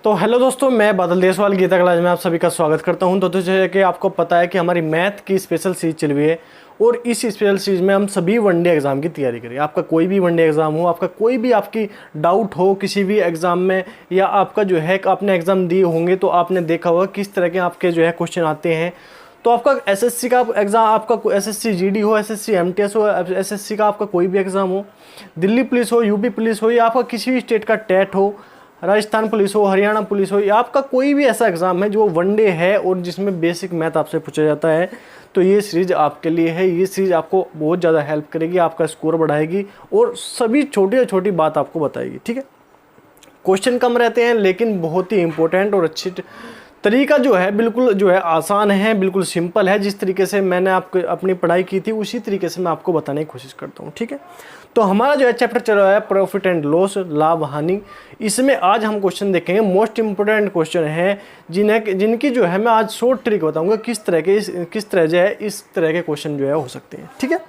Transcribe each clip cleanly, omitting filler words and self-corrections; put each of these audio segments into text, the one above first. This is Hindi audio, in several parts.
तो हेलो दोस्तों, मैं बादल देसवाल गीता कॉलेज में आप सभी का स्वागत करता हूं। तो जैसे कि आपको पता है कि हमारी मैथ की स्पेशल सीरीज चल रही है और इस स्पेशल सीरीज में हम सभी वनडे एग्ज़ाम की तैयारी करें। आपका कोई भी वनडे एग्ज़ाम हो, आपका कोई भी आपकी डाउट हो किसी भी एग्ज़ाम में, या आपका जो है आपने एग्ज़ाम दिए होंगे तो आपने देखा होगा किस तरह के आपके जो है क्वेश्चन आते हैं। तो आपका एसएससी का एग्ज़ाम, आपका एसएससी जीडी हो, एसएससी एमटीएस हो, एसएससी का आपका कोई भी एग्ज़ाम हो, दिल्ली पुलिस हो, यूपी पुलिस हो, या आपका किसी भी स्टेट का टेट हो, राजस्थान पुलिस हो, हरियाणा पुलिस हो, या आपका कोई भी ऐसा एग्ज़ाम है जो वनडे है और जिसमें बेसिक मैथ आपसे पूछा जाता है, तो ये सीरीज़ आपके लिए है। ये सीरीज़ आपको बहुत ज़्यादा हेल्प करेगी, आपका स्कोर बढ़ाएगी और सभी छोटी से छोटी बात आपको बताएगी। ठीक है, क्वेश्चन कम रहते हैं लेकिन बहुत ही इंपॉर्टेंट और अच्छी तरीका जो है बिल्कुल जो है आसान है, बिल्कुल सिंपल है। जिस तरीके से मैंने आपको अपनी पढ़ाई की थी उसी तरीके से मैं आपको बताने की कोशिश करता हूँ। ठीक है, तो हमारा जो है चैप्टर चल रहा है प्रॉफिट एंड लॉस, लाभ हानि। इसमें आज हम क्वेश्चन देखेंगे, मोस्ट इंपोर्टेंट क्वेश्चन है जिनकी जो है मैं आज शॉर्ट ट्रिक बताऊंगा किस तरह जो है इस तरह के क्वेश्चन जो है हो सकते हैं। ठीक है,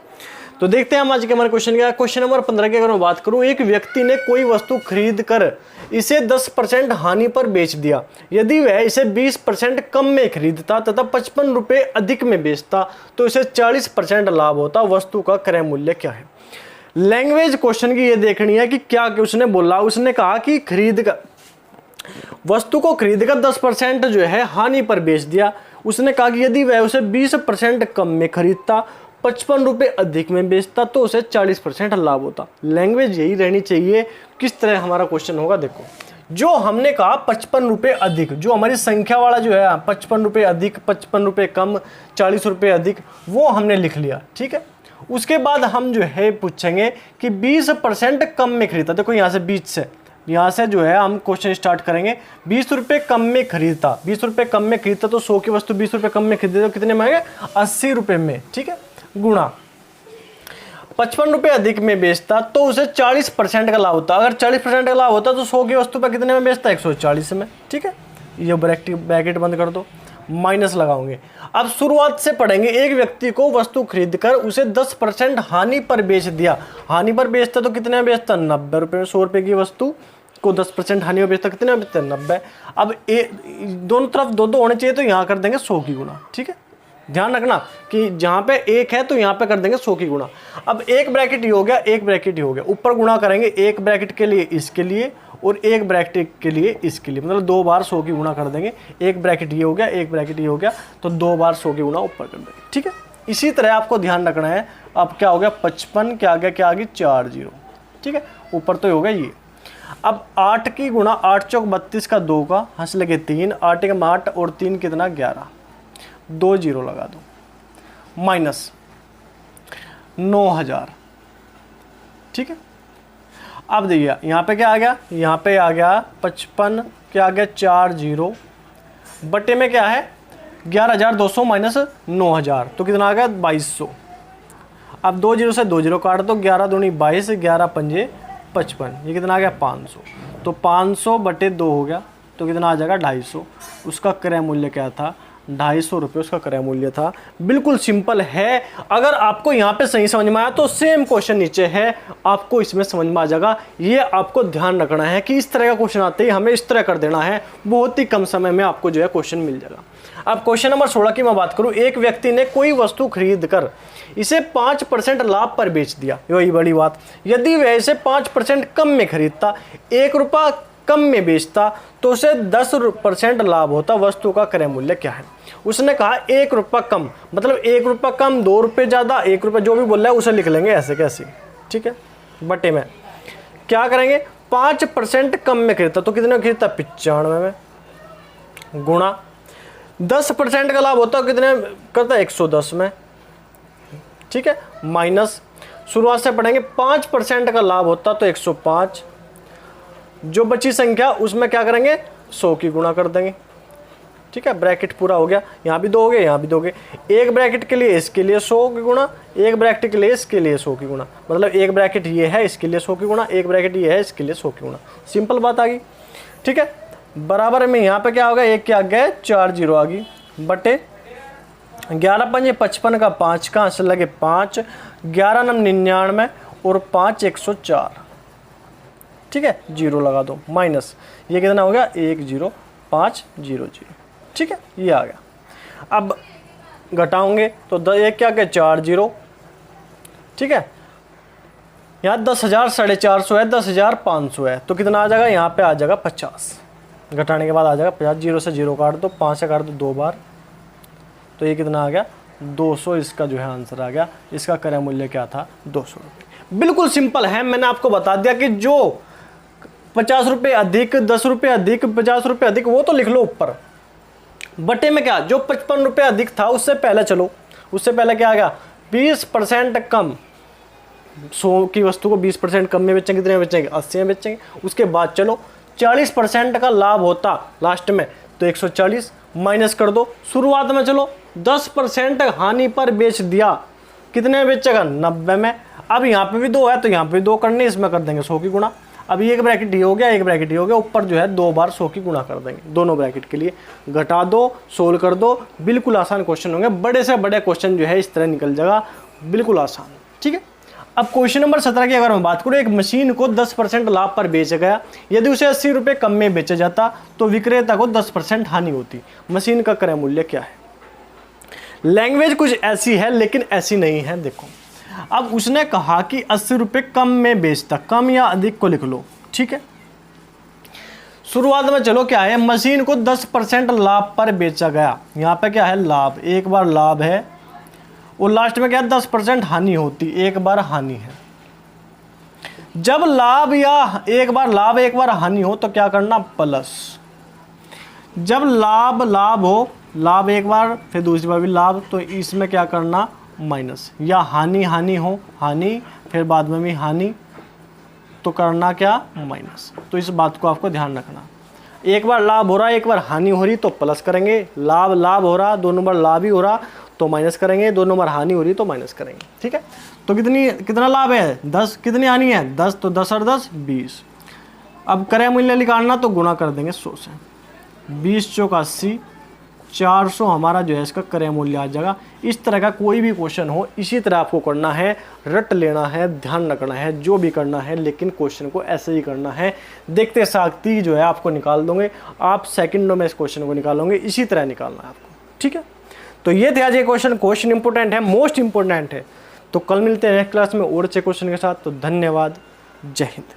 तो देखते हैं हम आज के हमारे क्वेश्चन क्या है। क्वेश्चन नंबर 15 की अगर मैं बात करूं, एक व्यक्ति ने कोई वस्तु खरीद कर इसे 10% हानि पर बेच दिया। यदि वह इसे 20% कम में खरीदता तथा 55 रुपये अधिक में बेचता तो इसे 40% लाभ होता। वस्तु का क्रय मूल्य क्या है? लैंग्वेज क्वेश्चन की ये देखनी है कि क्या उसने बोला। उसने कहा कि वस्तु को खरीदकर 10% जो है हानि पर बेच दिया। उसने कहा कि यदि वह उसे 20% कम में खरीदता, 55 रुपये अधिक में बेचता तो उसे 40% लाभ होता। लैंग्वेज यही रहनी चाहिए। किस तरह हमारा क्वेश्चन होगा, देखो। जो हमने कहा 55 रुपये अधिक, जो हमारी संख्या वाला जो है 55 रुपये अधिक, 55 रुपये कम, 40 रुपये अधिक, वो हमने लिख लिया। ठीक है, उसके बाद हम जो है पूछेंगे कि 20% कम में खरीदता। देखो यहाँ से जो है हम क्वेश्चन स्टार्ट करेंगे। 20 रुपये कम में खरीदता, 20 रुपये कम में खरीदता तो 100 की वस्तु 20 रुपये कम में खरीदे तो कितने में आएंगे? 80 रुपये में। ठीक है, गुणा 55 रुपये अधिक में बेचता तो उसे 40% का लाभ होता। अगर 40% का लाभ होता तो 100 की वस्तु पर कितने में बेचता? 140 में। ठीक है, ये ब्रैकेट बंद कर दो, माइनस लगाओगे। अब शुरुआत से पढ़ेंगे। एक व्यक्ति को वस्तु खरीदकर उसे 10% हानि पर बेच दिया। हानि पर बेचता तो कितने में बेचता? 90 रुपये। 100 रुपये की वस्तु को 10% हानि में बेचता, कितने में बेचता? 90। अब दोनों तरफ दो होने चाहिए तो यहाँ कर देंगे 100 की गुणा। ठीक है, ध्यान रखना कि जहाँ पे एक है तो यहाँ पे कर देंगे 100 की गुणा। अब एक ब्रैकेट ही हो गया, एक ब्रैकेट ही हो गया। ऊपर गुणा करेंगे, एक ब्रैकेट के लिए इसके लिए और एक ब्रैकेट के लिए इसके लिए, मतलब 2 बार 100 की गुणा कर देंगे। एक ब्रैकेट ये हो गया, एक ब्रैकेट ये हो गया, तो 2 बार 100 की गुणा ऊपर कर देंगे। ठीक है, इसी तरह आपको ध्यान रखना है। अब क्या हो गया? 55 क्या आ गया? क्या आ गई? 4 0। ठीक है, ऊपर तो हो गया ये। अब 8 की गुणा 8 चौक 32 का 2 का हंस लगे 3, 8 का 8 और 3 कितना? 11। 2 0 लगा दो, माइनस 9000। ठीक है, अब देखिए यहाँ पे क्या आ गया? यहाँ पे आ गया 55 क्या आ गया? 4 0 बटे में क्या है? 11,200 माइनस 9,000 तो कितना आ गया? 2200। अब 2 0 से 2 0 काट दो, 11 दूनी 22, 11 पंजे 55, ये कितना आ गया? 500। तो 500 बटे 2 हो गया तो कितना आ जाएगा? 250। उसका क्रय मूल्य क्या था? 250 रुपये उसका क्रय मूल्य था। बिल्कुल सिंपल है। अगर आपको यहाँ पे सही समझ में आया तो सेम क्वेश्चन नीचे है, आपको इसमें समझ में आ जाएगा। ये आपको ध्यान रखना है कि इस तरह का क्वेश्चन आते ही हमें इस तरह कर देना है। बहुत ही कम समय में आपको जो है क्वेश्चन मिल जाएगा। अब क्वेश्चन नंबर 16 की मैं बात करूँ। एक व्यक्ति ने कोई वस्तु खरीद कर इसे 5% लाभ पर बेच दिया। वही बड़ी बात। यदि वह इसे 5% कम में खरीदता, 1 रुपया कम में बेचता तो उसे 10% लाभ होता। वस्तु का क्रय मूल्य क्या है? उसने कहा 1 रुपया कम, मतलब 1 रुपया कम, 2 रुपये ज़्यादा, 1 रुपया, जो भी बोल रहा है उसे लिख लेंगे ऐसे कैसे। ठीक है, बटे में क्या करेंगे? 5% कम में खरीदता तो कितने में खरीदता? 95 में, गुणा 10% का लाभ होता कितने करता? 110 में। ठीक है, माइनस शुरुआत से पढ़ेंगे। 5% का लाभ होता तो 105। जो बची संख्या उसमें क्या करेंगे? 100 की गुणा कर देंगे। ठीक है, ब्रैकेट पूरा हो गया। यहाँ भी 2 हो गए, यहाँ भी 2 हो गए। एक ब्रैकेट के लिए इसके लिए 100 की गुणा, एक ब्रैकेट के लिए इसके लिए 100 की गुणा, मतलब एक ब्रैकेट ये है इसके लिए 100 की गुणा, एक ब्रैकेट ये है इसके लिए 100 की गुणा। सिंपल बात आ गई। ठीक है, बराबर में यहाँ पे क्या होगा? एक क्या आ गया? 4 0 आ गई, बटे 11 पंजे 55 का 5 का हंस लगे 5, 11 9 99 और 5 104। ठीक है, 0 लगा दो माइनस, ये कितना हो गया 10500, ठीक है, ये आ गया। अब घटाओगे तो एक क्या क्या 4 0, ठीक है, यहाँ 10,000 450 है, 10,500 है, तो कितना आ जाएगा, यहाँ पे आ जाएगा 50, घटाने के बाद आ जाएगा 50, 0 से 0 काट दो, 5 से काट दो 2 बार, तो ये कितना आ गया 200, इसका जो है आंसर आ गया। इसका क्रय मूल्य क्या था 200 रुपये। बिल्कुल सिंपल है, मैंने आपको बता दिया कि जो 50 रुपये अधिक, 10 रुपये अधिक, 50 रुपये अधिक वो तो लिख लो ऊपर, बटे में क्या जो 55 रुपये अधिक था उससे पहले चलो, उससे पहले क्या आ गया 20% कम, 100 की वस्तु को 20% कम में बेचेंगे, कितने में बेचेंगे 80 में बेचेंगे। उसके बाद चलो 40% का लाभ होता लास्ट में, तो 140 माइनस कर दो। शुरुआत में चलो 10% हानि पर बेच दिया, कितने में बेचेगा 90 में। अब यहाँ पे भी 2 है तो यहाँ पे भी 2 करने, इसमें कर देंगे 100 की गुणा। अब एक ब्रैकेट ये हो गया, एक ब्रैकेट ये हो गया, ऊपर जो है 2 बार 100 की गुणा कर देंगे दोनों ब्रैकेट के लिए। घटा दो, सोल्व कर दो, बिल्कुल आसान क्वेश्चन होंगे, बड़े से बड़े क्वेश्चन जो है इस तरह निकल जाएगा, बिल्कुल आसान, ठीक है। अब क्वेश्चन नंबर 17 की अगर मैं बात करूँ, एक मशीन को 10% लाभ पर बेचा गया, यदि उसे 80 रुपये कम में बेचा जाता तो विक्रेता को 10% हानि होती, मशीन का क्रय मूल्य क्या है। लैंग्वेज कुछ ऐसी है लेकिन ऐसी नहीं है, देखो अब उसने कहा कि 80 रुपये कम में बेचता, कम या अधिक को लिख लो, ठीक है। शुरुआत में चलो क्या है, मशीन को 10% लाभ पर बेचा गया, यहाँ पे क्या है लाभ, एक बार लाभ है, और लास्ट में क्या है 10% हानि होती, एक बार हानि है। जब लाभ या एक बार लाभ एक बार हानि हो तो क्या करना प्लस, जब लाभ हो, लाभ एक बार फिर दूसरी बार भी लाभ, तो इसमें क्या करना माइनस, या हानि हो, हानि फिर बाद में भी हानि, तो करना क्या माइनस। तो इस बात को आपको ध्यान रखना, एक बार लाभ हो रहा है एक बार हानि हो रही तो प्लस करेंगे, लाभ हो रहा दोनों बार लाभ ही हो रहा तो माइनस करेंगे, दोनों बार हानि हो रही तो माइनस करेंगे, ठीक है। तो कितना लाभ है 10, कितनी हानि है 10, तो 10 और 10 20। अब क्रय मूल्य निकालना तो गुणा कर देंगे 100 से, 20 चौक 80, 400 हमारा जो है इसका क्रय मूल्य आ जाएगा। इस तरह का कोई भी क्वेश्चन हो इसी तरह आपको करना है, रट लेना है, ध्यान रखना है जो भी करना है, लेकिन क्वेश्चन को ऐसे ही करना है, देखते साखती जो है आपको निकाल दोगे, आप सेकंडों में इस क्वेश्चन को निकालोगे, इसी तरह निकालना है आपको, ठीक है। तो ये थे आज ये क्वेश्चन इंपॉर्टेंट है, मोस्ट इंपॉर्टेंट है। तो कल मिलते हैं नेक्स्ट क्लास में और अच्छे क्वेश्चन के साथ। तो धन्यवाद, जय हिंद।